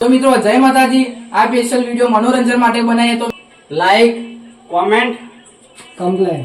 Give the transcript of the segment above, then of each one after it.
તો મિત્રો જય માતાજી। આ સ્પેશિયલ વિડિયો મનોરંજન માટે બનાવીએ તો લાઈક, કોમેન્ટ, કમ્પ્લેન।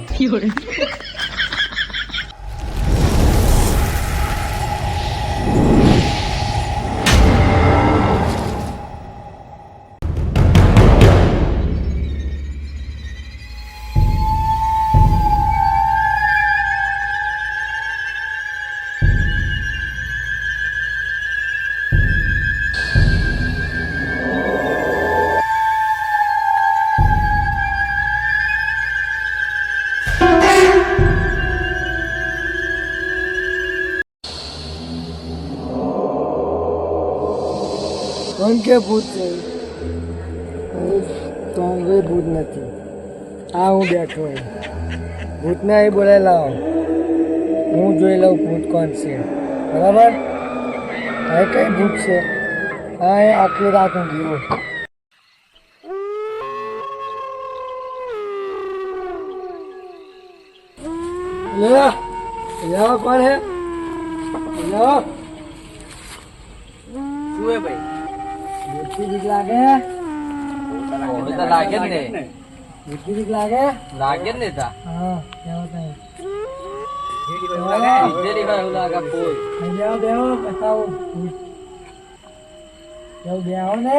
કોણ કે ભૂત છે? તો કોઈ ભૂત નથી। આ હું બેઠો હોય ભૂતને અહીં બોલાવી લાવો, હું જોઈ લઉં ભૂત કોણ છે। બરાબર? અહીં કઈ ભૂત છે? હા એ આખી રાત હું ગયો। કોણ હે? શું હે ભાઈ? ભૂતની બીક લાગે? તો લાગે જ ને, ભૂતની બીક લાગે? લાગે જ ને તા। હા કેવો તઈ વિજેલી ભાઈ એવું લાગે ફૂલ। બેહો બતાવો કેવું બેહો ને।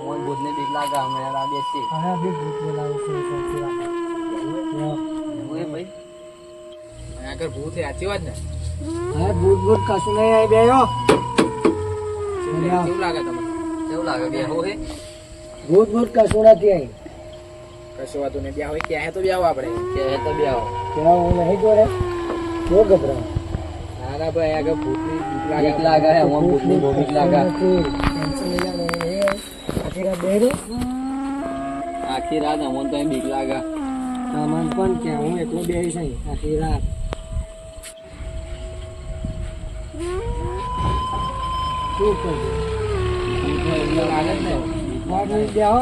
મોય ભૂતને બીક લાગે, અમે આ બેસી। હા બી ભૂત બોલાવું છું સાચી વાત। એવું હે ભાઈ? આગળ ભૂત છે, સાચી વાત ને? હા ભૂત ભૂત કશું નહીં આવી બેહો। કેવું લાગે તમને? કેવું લાગે બે હે? ભૂત ભૂત કશું નથી આવી। કશું વાતું નહીં, બે હોય ક્યાં તો બે આવો આપણે, ક્યાં તો બે આવો। ત્યાં હું નહીં જોડે બહુ ગભરાવ। ના ના ભાઈ, આગળ ભૂતની બીક લાગે હે, હું ભૂતની બહુ બીક લાગે। આખી રાત અમન તો બીક લાગે। સામાન પણ કે હું એકલો બેહીશ અહીં આખી રાત। શું કરજો લાગે જ ને। બેહો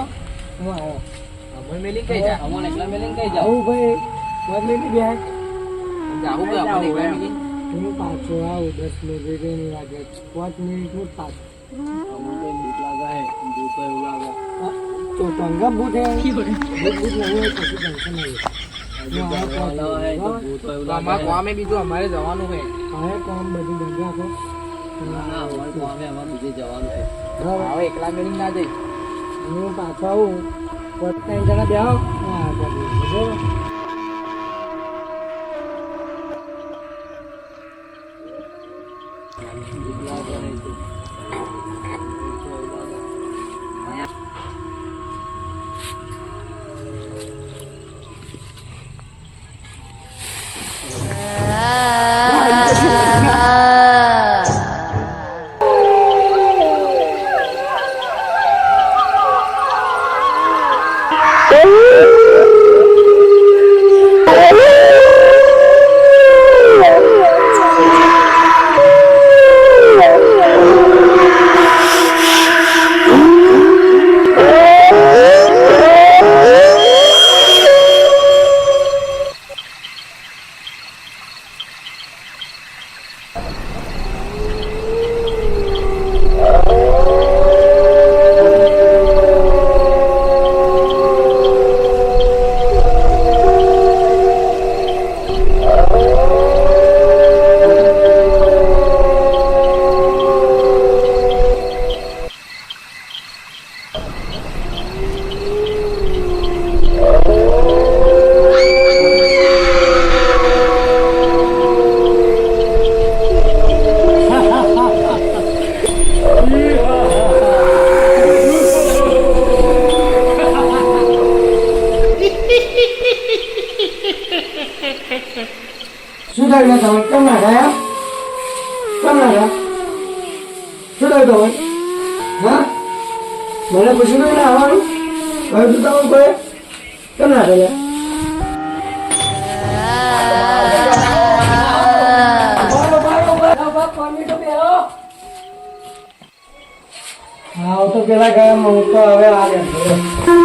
હું આવ્યો। અમન મેલી કઈ જા, અમન એકલા મેલી કઈ જાવ? આવું ભાઈ બદલી બે જાવું કે અમન એકલા મેલી? હું પાછો આવું 10 મિનિટ ની વાગે 5 મિનિટ હું પાછો। અમન તો બીક લાગે હે, ભૂત તો એવું લાગે। તો ટંગા ભૂત હે ભૂત ભૂત નહીં હોય પછી ટેન્શન નહીં। અમારે ગામે બીજું અમારે જવાનું છે। હવે કામ બધું બંધ રાખો। અમારે ગામે અમારે બીજે જવાનું છે। બરાબર હવે એકલા મેલી ના જઈ। હું પાછો આવું 5 જણા બેહો હું આવ્યો બરાબર। શું થયું તમે કેમ ના ગયા? કેમ ના ગયા? શું થયું તમે? હા મને પૂછ્યું નહીં ને આવવાનું? હવે તું તમે કોઈ કેમ ના ગયા? હા તો પેલા ગયા હું તો હવે આવ્યા